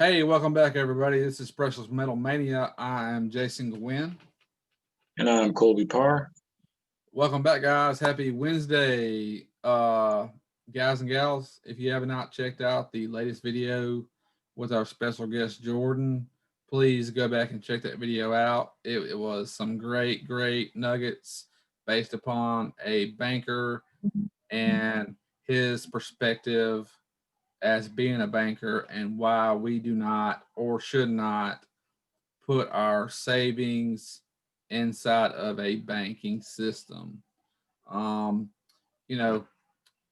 Hey, welcome back, everybody. This is Precious Metal Mania. I am Jason Gwynn. And I'm Colby Parr. Welcome back, guys. Happy Wednesday, guys and gals. If you have not checked out the latest video with our special guest Jordan, please go back and check that video out. It was some great nuggets based upon a banker and his perspective as being a banker and why we do not or should not put our savings inside of a banking system. Um, you know,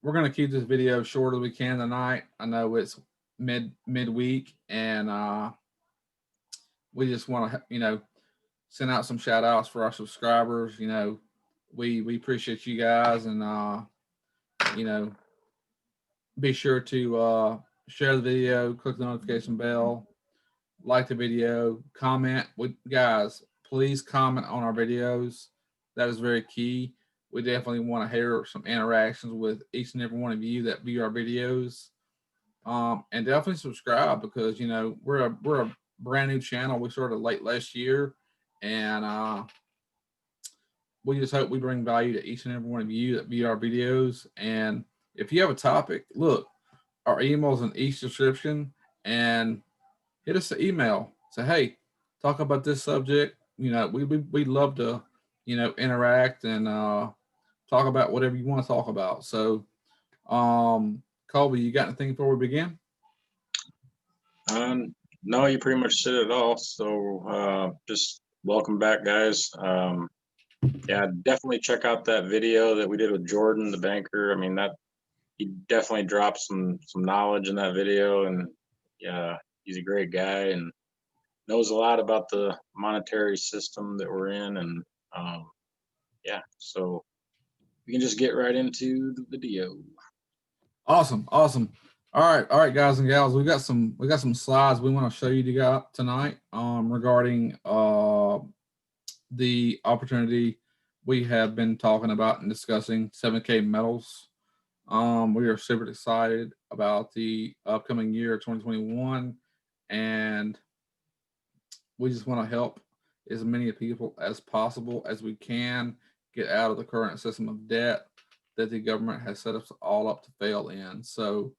we're gonna keep this video short as we can tonight. I know it's midweek, and we just want to send out some shout outs for our subscribers. We appreciate you guys, and you know be sure to share the video, click the notification bell, like the video, comment. Guys, please comment on our videos. That is very key. We definitely want to hear some interactions with each and every one of you that view our videos. And definitely subscribe because we're a brand new channel. We started late last year, and we just hope we bring value to each and every one of you that view our videos. And if you have a topic, look, our email's in each description, and hit us an email. Say, hey, talk about this subject. We'd love to, interact and talk about whatever you want to talk about. So, Colby, you got anything before we begin? No, you pretty much said it all. So just welcome back, guys. Yeah, definitely check out that video that we did with Jordan, the banker. I mean, that he definitely dropped some knowledge in that video, and yeah, he's a great guy and knows a lot about the monetary system that we're in. And yeah, so we can just get right into the video. Awesome. All right, guys and gals. We got some slides we want to show you tonight regarding the opportunity we have been talking about and discussing 7K metals. We are super excited about the upcoming year 2021, and we just want to help as many people as possible as we can get out of the current system of debt that the government has set us all up to fail in. So,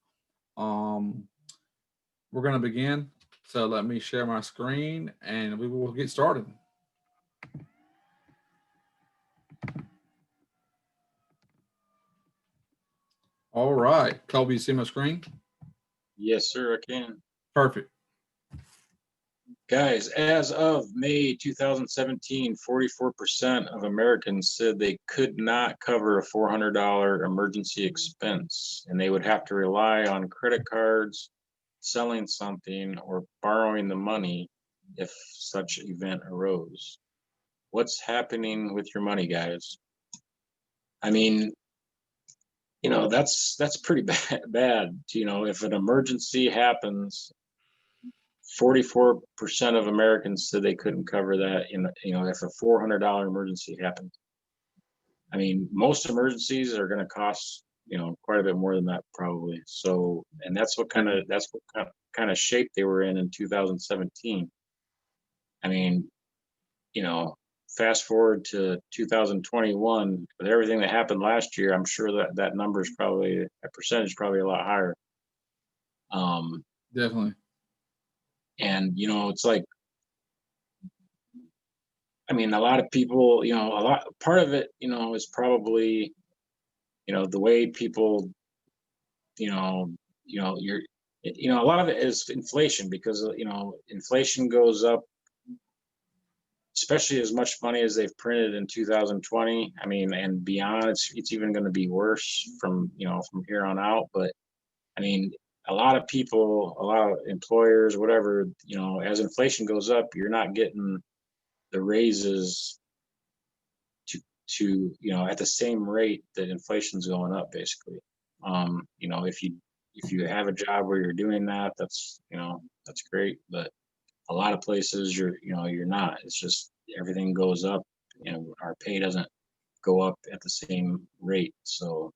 we're going to begin. So, let me share my screen and we will get started. All right. Colby, you see my screen? Yes, sir, I can. Perfect. Guys, as of May 2017, 44% of Americans said they could not cover a $400 emergency expense, and they would have to rely on credit cards, selling something, or borrowing the money if such event arose. What's happening with your money, guys? I mean, that's pretty bad. If an emergency happens, 44% of Americans said they couldn't cover that if a $400 emergency happened. I mean, most emergencies are going to cost, quite a bit more than that probably. So, and that's what kind of shape they were in 2017. I mean, fast forward to 2021 with everything that happened last year, I'm sure that number is probably a percentage, probably a lot higher. Definitely. And, it's like, I mean, a lot of people, part of it, is probably, the way people, a lot of it is inflation because, inflation goes up, especially as much money as they've printed in 2020. I mean, and beyond, it's even going to be worse from here on out. But I mean, a lot of people, a lot of employers, whatever, as inflation goes up, you're not getting the raises to at the same rate that inflation's going up, basically. If you have a job where you're doing that, that's great. But a lot of places you're not. It's just everything goes up, and our pay doesn't go up at the same rate. So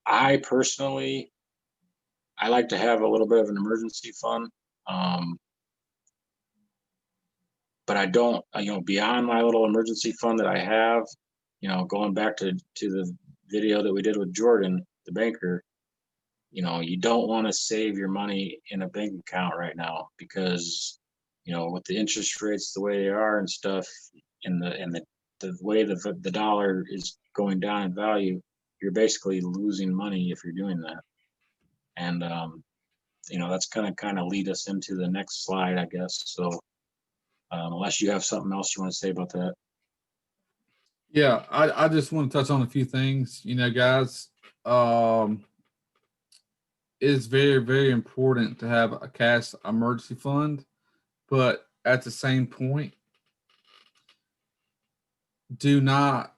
I personally, I like to have a little bit of an emergency fund. But I don't, beyond my little emergency fund that I have, going back to the video that we did with Jordan, the banker, you don't want to save your money in a bank account right now because, with the interest rates the way they are and stuff, and the way the dollar is going down in value, you're basically losing money if you're doing that. And that's gonna kind of lead us into the next slide, I guess. So unless you have something else you want to say about that. Yeah, I just want to touch on a few things. Guys, it's very, very important to have a cash emergency fund, but at the same point, do not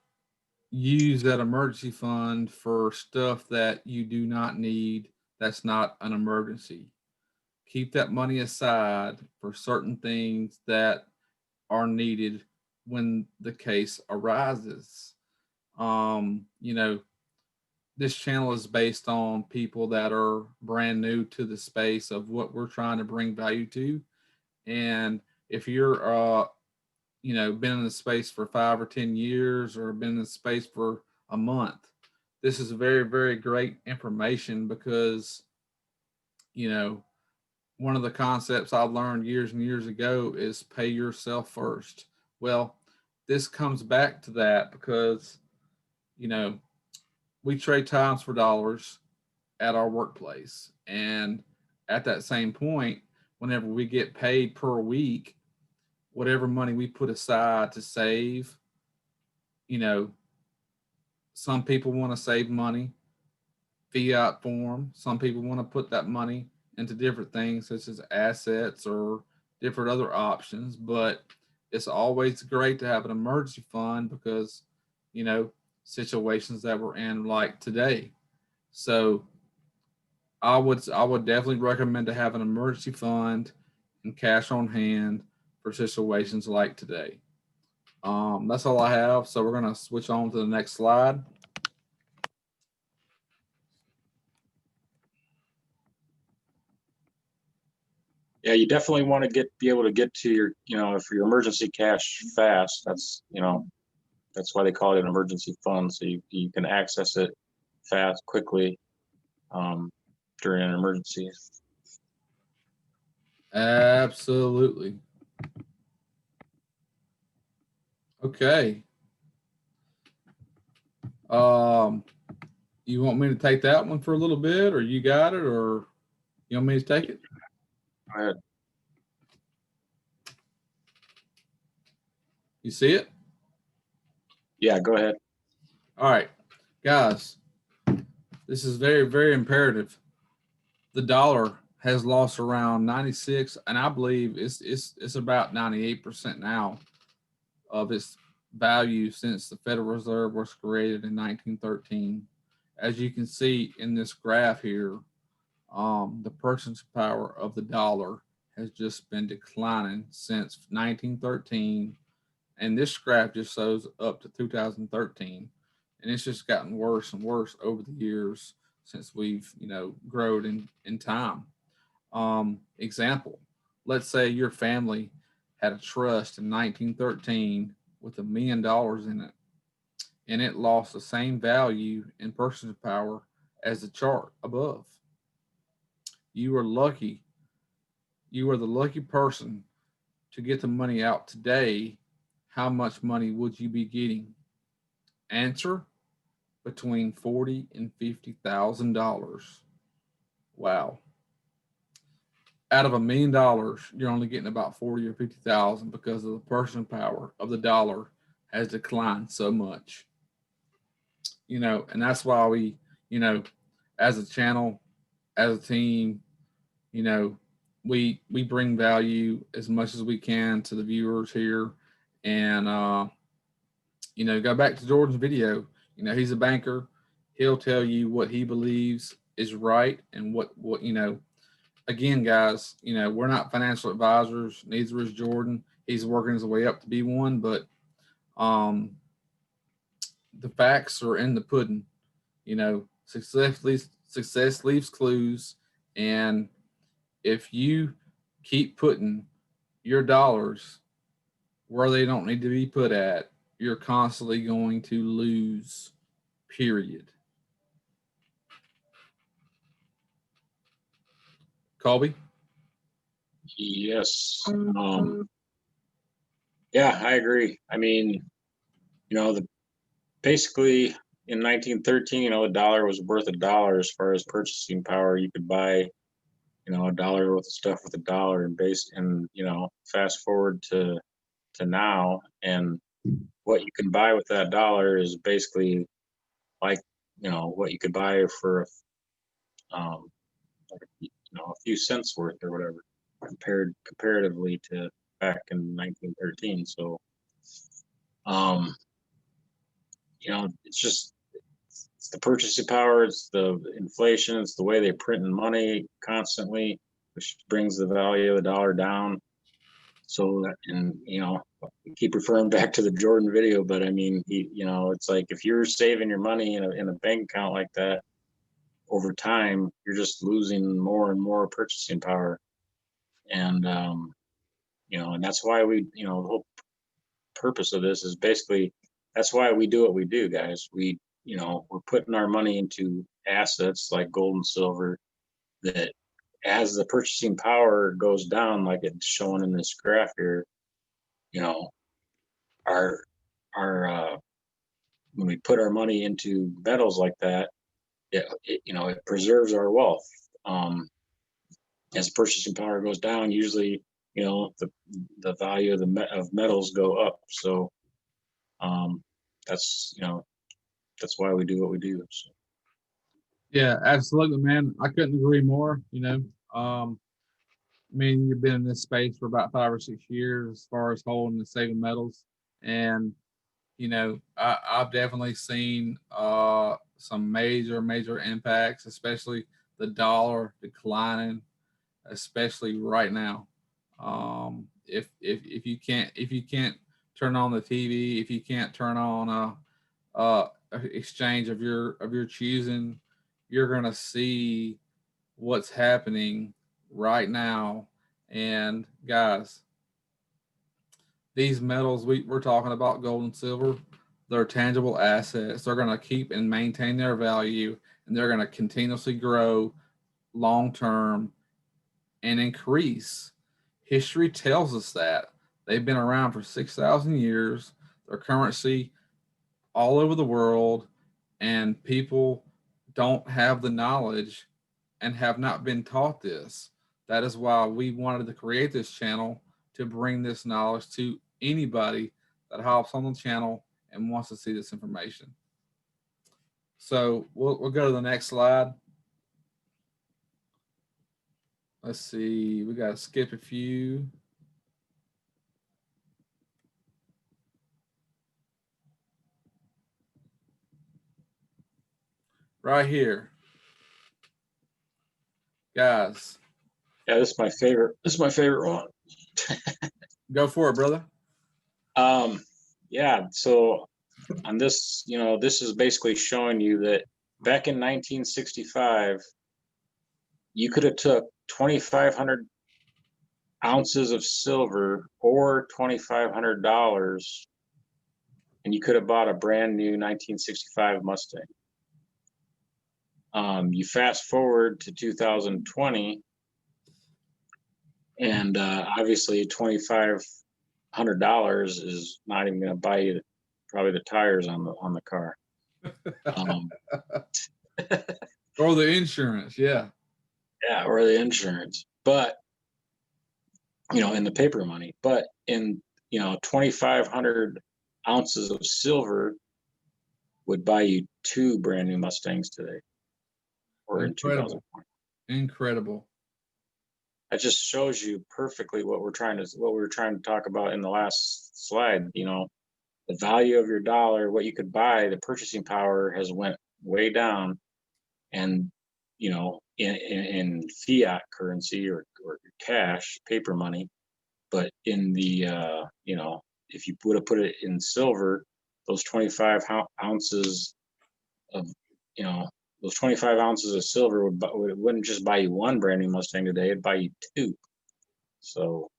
use that emergency fund for stuff that you do not need, that's not an emergency. Keep that money aside for certain things that are needed when the case arises. This channel is based on people that are brand new to the space of what we're trying to bring value to. And if you're been in the space for 5 or 10 years or been in the space for a month, this is very, very great information because one of the concepts I learned years and years ago is pay yourself first. Well, this comes back to that because you know we trade times for dollars at our workplace, and at that same point, whenever we get paid per week, whatever money we put aside to save, you know, some people want to save money fiat form. Some people want to put that money into different things such as assets or different other options. But it's always great to have an emergency fund because, you know, situations that we're in like today. So I would definitely recommend to have an emergency fund and cash on hand for situations like today. That's all I have. So we're gonna switch on to the next slide. Yeah, you definitely want to be able to get to your, if your emergency cash fast. That's why they call it an emergency fund. So you can access it fast, quickly, during an emergency. Absolutely. Okay. Um, you want me to take that one for a little bit, or you got it, or you want me to take it? Go ahead. You see it? Yeah, go ahead. All right, guys. This is very, very imperative. The dollar has lost around 96, and I believe it's about 98% now of its value since the Federal Reserve was created in 1913. As you can see in this graph here, the purchasing power of the dollar has just been declining since 1913, and this graph just shows up to 2013, and it's just gotten worse and worse over the years since we've grown in time. Example: let's say your family had a trust in 1913 with $1 million in it, and it lost the same value in purchasing power as the chart above. You are lucky. You are the lucky person to get the money out today. How much money would you be getting? Answer: between $40,000 and $50,000. Wow. Out of $1 million, you're only getting about 40 or 50,000 because of the purchasing power of the dollar has declined so much. And that's why we, as a channel, as a team, you know, we bring value as much as we can to the viewers here, and go back to Jordan's video. He's a banker. He'll tell you what he believes is right and what. Again, guys, we're not financial advisors. Neither is Jordan. He's working his way up to be one, but the facts are in the pudding. Success leaves clues, And if you keep putting your dollars where they don't need to be put at, you're constantly going to lose, period. Colby? Yes. Yeah, I agree. I mean, basically in 1913, the dollar was worth a dollar as far as purchasing power. You could buy, a dollar worth of stuff with a dollar, and fast forward to now, and what you can buy with that dollar is basically like, what you could buy for like, a few cents worth or whatever, comparatively to back in 1913. So, um, it's just, it's the purchasing power, it's the inflation, it's the way they print money constantly, which brings the value of the dollar down. So that, and we keep referring back to the Jordan video, but I mean, it's like if you're saving your money in a bank account like that, over time, you're just losing more and more purchasing power. And and that's why the whole purpose of this is basically, that's why we do what we do, guys. We're putting our money into assets like gold and silver that, as the purchasing power goes down, like it's shown in this graph here, you know, our when we put our money into metals like that, it preserves our wealth. As the purchasing power goes down, usually, the value of metals go up. So um, that's that's why we do what we do. So. Yeah, absolutely, man. I couldn't agree more. I mean, you've been in this space for about 5 or 6 years as far as holding and saving metals. And, I've definitely seen some major impacts, especially the dollar declining, especially right now. If you can't turn on the TV, if you can't turn on a exchange of your choosing, you're gonna see what's happening right now. And guys, these metals we're talking about, gold and silver, they're tangible assets. They're going to keep and maintain their value, and they're going to continuously grow long term and increase. History tells us that. They've been around for 6,000 years. Their currency all over the world, and people don't have the knowledge and have not been taught this. That is why we wanted to create this channel, to bring this knowledge to anybody that hops on the channel and wants to see this information. So we'll go to the next slide. Let's see, we got to skip a few. Right here, guys. Yeah, this is my favorite. This is my favorite one. Go for it, brother. Yeah. So on this, this is basically showing you that back in 1965, you could have took 2,500 ounces of silver or $2,500, and you could have bought a brand new 1965 Mustang. You fast forward to 2020, and obviously $2,500 is not even going to buy you probably the tires on the car. Or the insurance, yeah. Yeah, or the insurance. But in the paper money. But in 2,500 ounces of silver would buy you 2 brand new Mustangs today, or in 2020. Incredible. That just shows you perfectly what we were trying to talk about in the last slide. The value of your dollar, what you could buy, the purchasing power has went way down, and in fiat currency or cash, paper money. But in the if you would have put it in silver, those 25 ounces of 2,500 ounces of silver would buy you 2 brand new Mustangs today, or in 2020. That just shows you perfectly what we're trying to talk about in the last slide. The value of your dollar, what you could buy, the purchasing power has went way down, and in fiat currency or cash, paper money. But in the if you would have put it in silver, those 25 ounces of silver wouldn't just buy you one brand new Mustang today, it'd buy you two. So,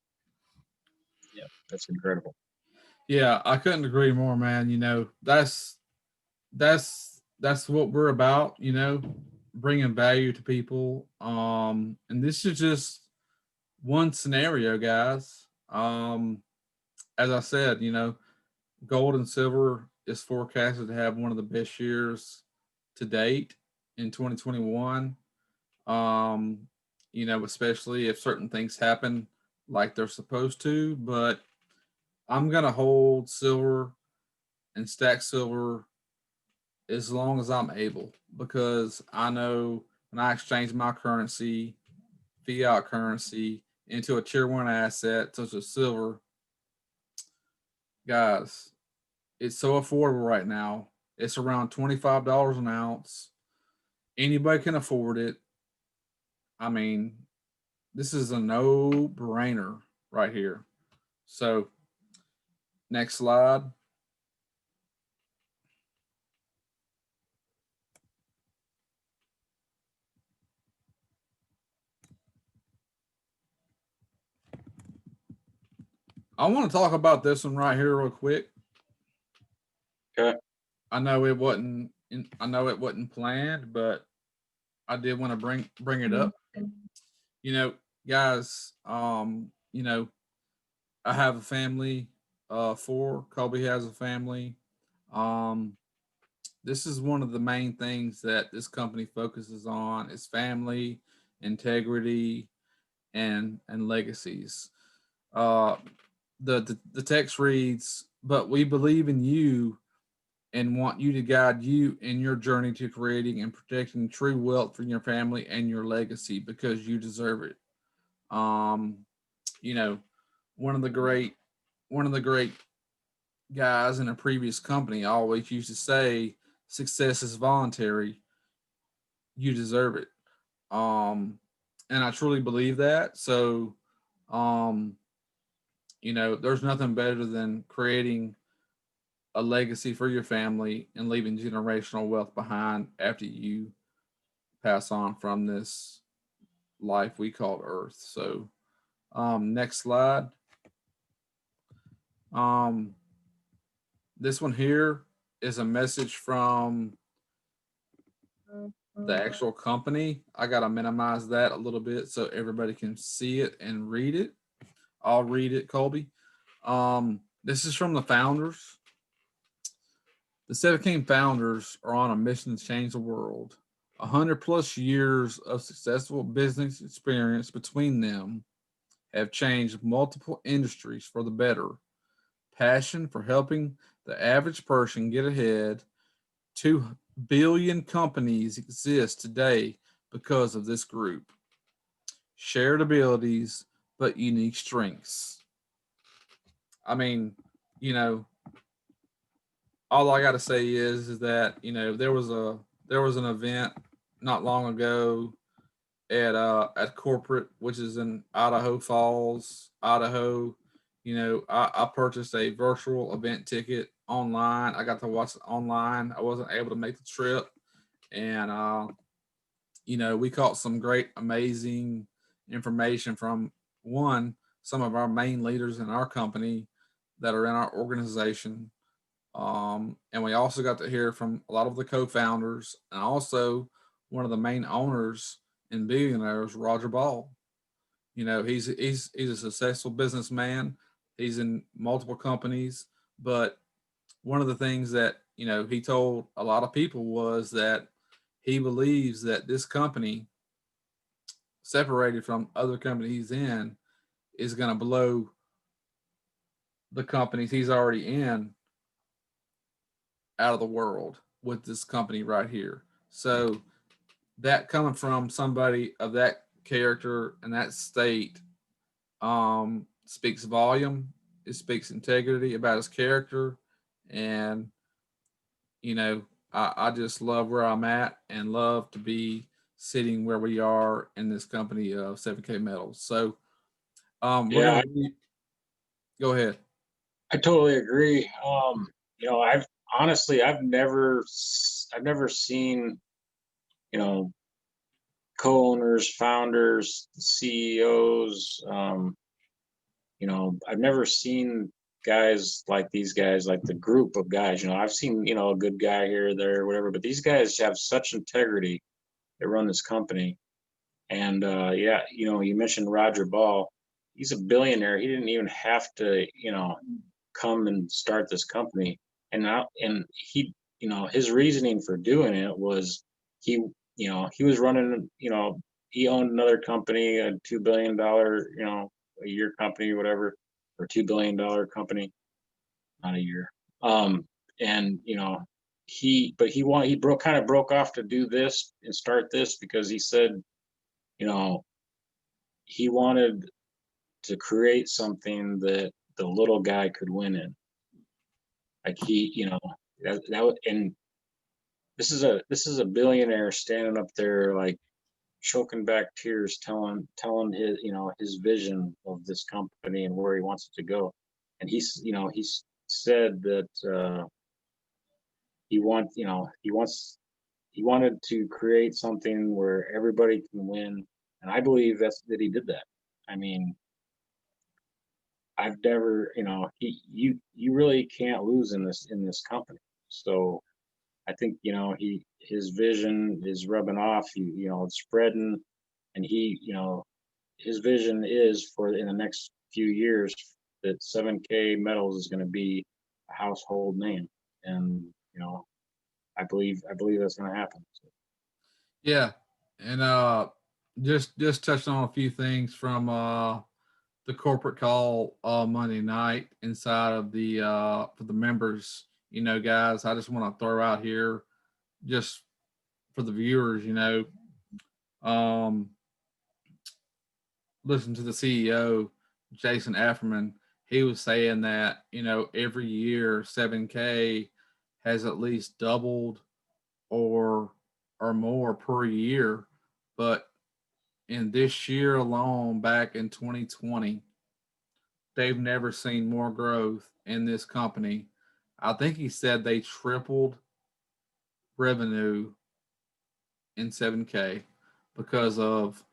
yeah, that's incredible. Yeah, I couldn't agree more, man. You know, that's what we're about, you know, bringing value to people. And this is just one scenario, guys. As I said, you know, gold and silver is forecasted to have one of the best years to date in 2021. Um, you know, especially if certain things happen like they're supposed to. But I'm gonna hold silver and stack silver as long as I'm able, because I know when I exchange my currency, fiat currency, into a tier one asset such as silver, guys, it's so affordable right now. It's around $25 an ounce. Anybody can afford it. I mean, this is a no brainer right here. So, next slide. I want to talk about this one right here real quick. Okay. I know it wasn't. I know it wasn't planned, but I did want to bring it up. You know, guys. You know, I have a family. Four. Colby has a family. Um, this is one of the main things that this company focuses on: is family, integrity, and legacies. Uh, the text reads, "But we believe in you and want you to guide you in your journey to creating and protecting true wealth for your family and your legacy because you deserve it." Um, you know, one of the great one of the great guys in a previous company always used to say, "Success is voluntary. You deserve it." Um, and I truly believe that. So, um, you know, there's nothing better than creating a legacy for your family and leaving generational wealth behind after you pass on from this life we call Earth. So, next slide. Um, this one here is a message from the actual company. I gotta minimize that a little bit so everybody can see it and read it. I'll read it, Colby. This is from the founders. The Seven King founders are on a mission to change the world. 100+ years of successful business experience between them have changed multiple industries for the better. Passion for helping the average person get ahead. 2 billion companies exist today because of this group. Shared abilities, but unique strengths. I mean, you know, all I got to say is that, you know, there was an event not long ago at corporate, which is in Idaho Falls, Idaho. You know, I purchased a virtual event ticket online. I got to watch it online. I wasn't able to make the trip, and you know, we caught some great, amazing information from one some of our main leaders in our company that are in our organization. And we also got to hear from a lot of the co-founders and also one of the main owners and billionaires, Roger Ball. You know, he's a successful businessman. He's in multiple companies, but one of the things that, you know, he told a lot of people was that he believes that this company, separated from other companies he's in, is going to blow the companies he's already in out of the world with this company right here. So that coming from somebody of that character and that state speaks volume. It speaks integrity about his character, and you know, I just love where I'm at and love to be sitting where we are in this company of 7K Metals. So we're Yeah, gonna go ahead. I totally agree. You know, I've honestly, I've never seen you know, co-owners, founders, CEOs. You know, I've never seen guys like these guys, like the group of guys. You know, I've seen, you know, a good guy here or there, whatever, but these guys have such integrity. They run this company. And yeah, you know, you mentioned Roger Ball. He's a billionaire. He didn't even have to, you know, come and start this company. And now, and he, you know, his reasoning for doing it was he, you know, he was running, you know, he owned another company, a $2 billion, you know, a year company, whatever, or $2 billion company, not a year. Um, and you know, he broke kind of broke off to do this and start this because he said, you know, he wanted to create something that the little guy could win in. Like he, you know, and this is a billionaire standing up there like choking back tears, telling his, you know, his vision of this company and where he wants it to go. And he's, you know, he's said that you know, he wanted to create something where everybody can win, and I believe that he did that. I mean, I've never, you know, you really can't lose in this company. So I think, you know, his vision is rubbing off. You know, it's spreading, and he, you know, his vision is for in the next few years that 7K Metals is going to be a household name, and you know, I believe that's going to happen. So, Yeah, and just touching on a few things from the corporate call Monday night inside of the for the members. You know, guys, I just want to throw out here just for the viewers. You know, um, listen to the CEO Jason Afferman. He was saying that, you know, every year 7K has at least doubled or more per year, but in this year alone, back in 2020, they've never seen more growth in this company. I think he said they tripled revenue in 7K because of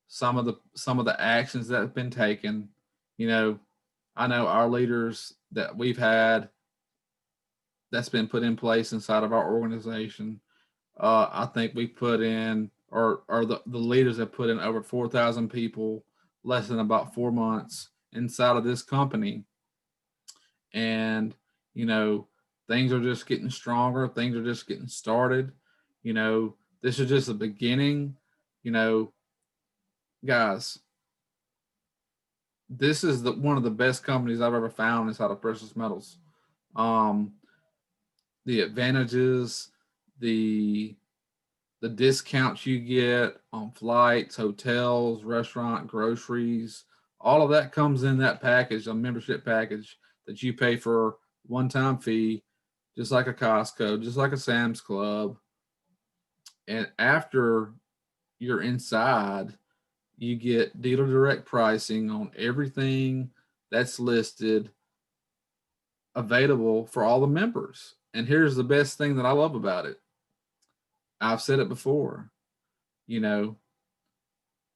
some of the actions that have been taken. You know, I know our leaders that we've had that's been put in place inside of our organization. I think we put in, or the leaders have put in over 4,000 people less than about 4 months inside of this company. And, you know, things are just getting stronger. Things are just getting started. You know, this is just the beginning. You know, guys, this is one of the best companies I've ever found inside of precious metals. Um, the advantages, the the discounts you get on flights, hotels, restaurant, groceries, all of that comes in that package, a membership package that you pay for one-time fee, just like a Costco, just like a Sam's Club. And after you're inside, you get dealer direct pricing on everything that's listed available for all the members. And here's the best thing that I love about it. I've said it before, you know,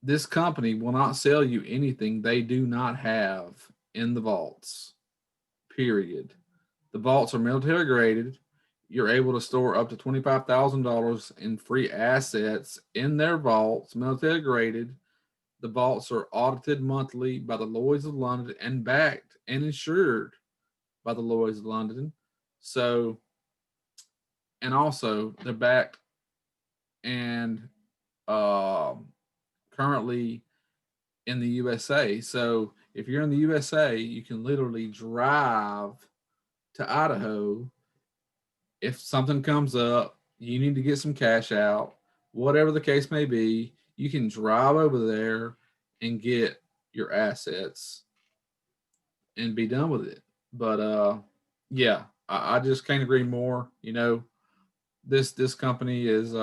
this company will not sell you anything they do not have in the vaults. Period. The vaults are military graded. You're able to store up to $25,000 in free assets in their vaults, military graded. The vaults are audited monthly by the Lloyd's of London and backed and insured by the Lloyd's of London. So, and also they're backed and currently in the USA. So if you're in the USA, you can literally drive to Idaho. If something comes up, you need to get some cash out, whatever the case may be, you can drive over there and get your assets and be done with it. But yeah, I just can't agree more. You know, this company is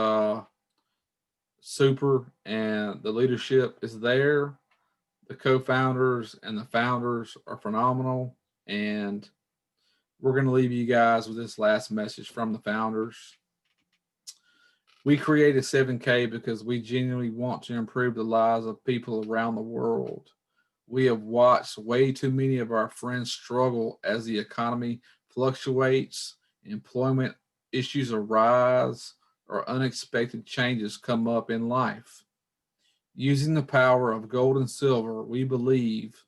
super and the leadership is there. The co-founders and the founders are phenomenal, and we're going to leave you guys with this last message from the founders. We created 7K because we genuinely want to improve the lives of people around the world. We have watched way too many of our friends struggle as the economy fluctuates, employment issues arise, or unexpected changes come up in life. Using the power of gold and silver, we believe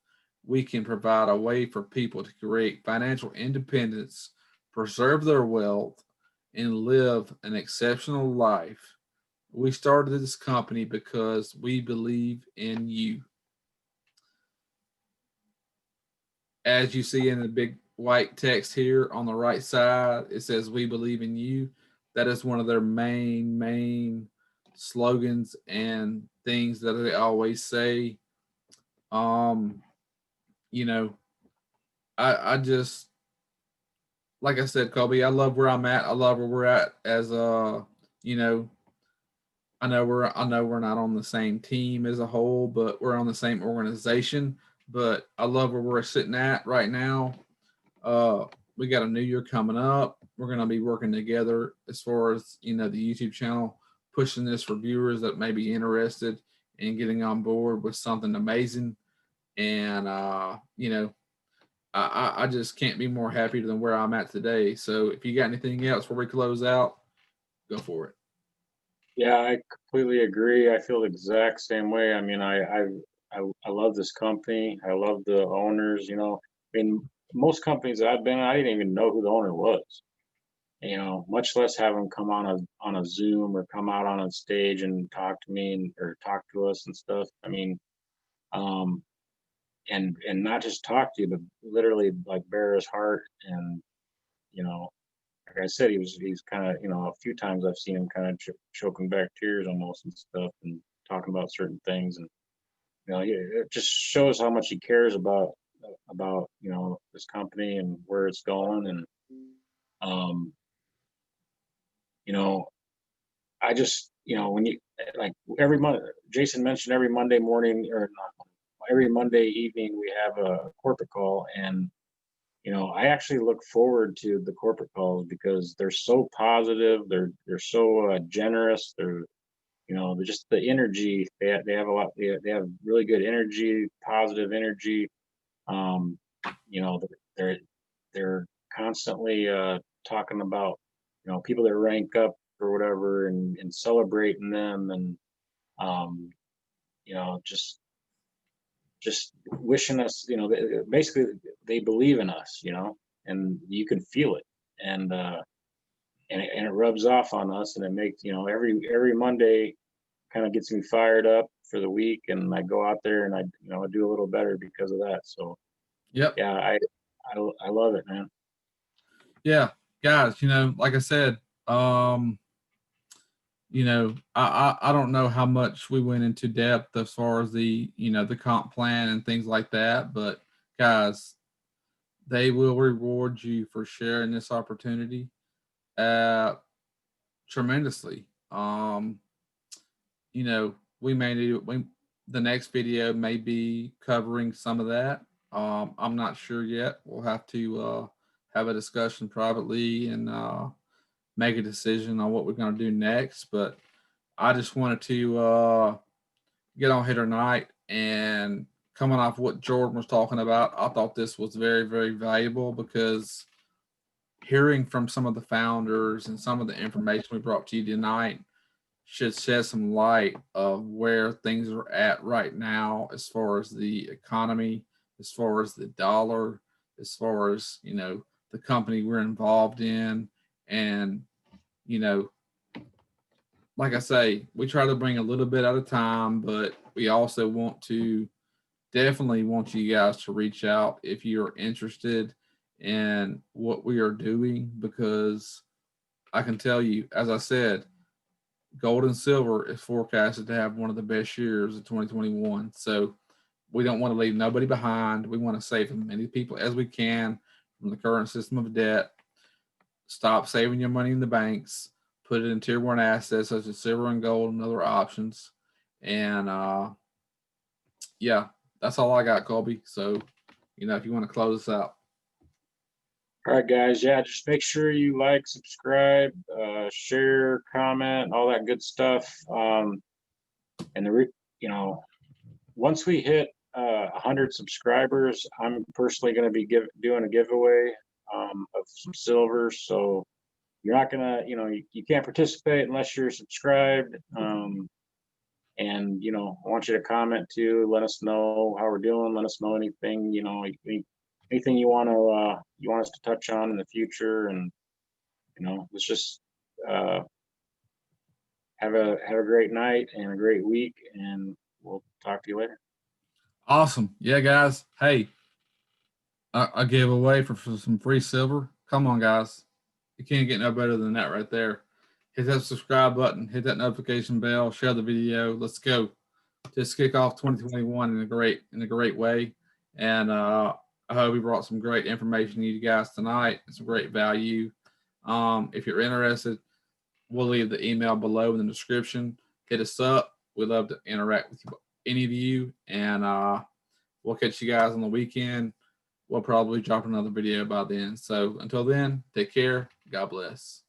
we can provide a way for people to create financial independence, preserve their wealth, and live an exceptional life. We started this company because we believe in you. As you see in the big white text here on the right side, it says, "We believe in you." That is one of their main slogans and things that they always say. Um, you know, I just, like I said, Kobe, I love where I'm at. I love where we're at as you know, I know we're not on the same team as a whole, but we're on the same organization. But I love where we're sitting at right now. Uh, we got a new year coming up. We're gonna be working together as far as the YouTube channel, pushing this for viewers that may be interested in getting on board with something amazing. And I just can't be more happy than where I'm at today. So if you got anything else before we close out, go for it. Yeah, I completely agree. I feel the exact same way. I mean, I love this company. I love the owners. I mean, most companies that I've been in, I didn't even know who the owner was. Much less have them come on a Zoom or come out on a stage and talk to me or talk to us and stuff. I mean, um, and not just talk to you, but literally like bare his heart. And you know, like I said, he's kind of, a few times I've seen him kind of choking back tears almost and stuff, and talking about certain things. And it just shows how much he cares about this company and where it's going. And um, you know, I just, when you like every month, Jason mentioned every Monday morning, or not, every Monday evening we have a corporate call. And I actually look forward to the corporate calls because they're so positive. They're so generous. They're just the energy. They have a lot. They have really good energy, positive energy. Um, you know, they're they're constantly talking about people that rank up or whatever, and celebrating them. And um, just wishing us, basically they believe in us, and you can feel it. And it rubs off on us, and it makes, every Monday kind of gets me fired up for the week, and I go out there and I do a little better because of that. So Yep. yeah, I love it, man. Yeah, guys. Like I said, um, I don't know how much we went into depth as far as the comp plan and things like that, but guys, they will reward you for sharing this opportunity uh tremendously. We may need the next video may be covering some of that. I'm not sure yet. We'll have to have a discussion privately and make a decision on what we're going to do next. But I just wanted to get on here tonight, and coming off what Jordan was talking about, I thought this was very, very valuable because hearing from some of the founders and some of the information we brought to you tonight should shed some light of where things are at right now as far as the economy, as far as the dollar, as far as the company we're involved in. And you know like I say, we try to bring a little bit at a time, but we also definitely want you guys to reach out if you're interested in what we are doing, because I can tell you, as I said, gold and silver is forecasted to have one of the best years of 2021. So we don't want to leave nobody behind. We want to save as many people as we can from the current system of debt. Stop saving your money in the banks. Put it in tier one assets such as silver and gold and other options. And yeah, that's all I got, Colby. So, if you want to close us out. All right, guys. Yeah, just make sure you like, subscribe, share, comment, all that good stuff. And you know, once we hit 100 subscribers, I'm personally going to be doing a giveaway of some silver. So you're not gonna, you can't participate unless you're subscribed. And I want you to comment too. Let us know how we're doing. Let us know anything, anything you want us to touch on in the future. And let's just uh, have a great night and a great week. And we'll talk to you later. Awesome. Yeah, guys. Hey, a giveaway for some free silver. Come on, guys. You can't get no better than that right there. Hit that subscribe button, hit that notification bell, share the video. Let's go. Just kick off 2021 in a great way. And I hope we brought some great information to you guys tonight and some great value. If you're interested, we'll leave the email below in the description. Hit us up. We'd love to interact with you, any of you, and we'll catch you guys on the weekend. We'll probably drop another video by then. So until then, take care. God bless.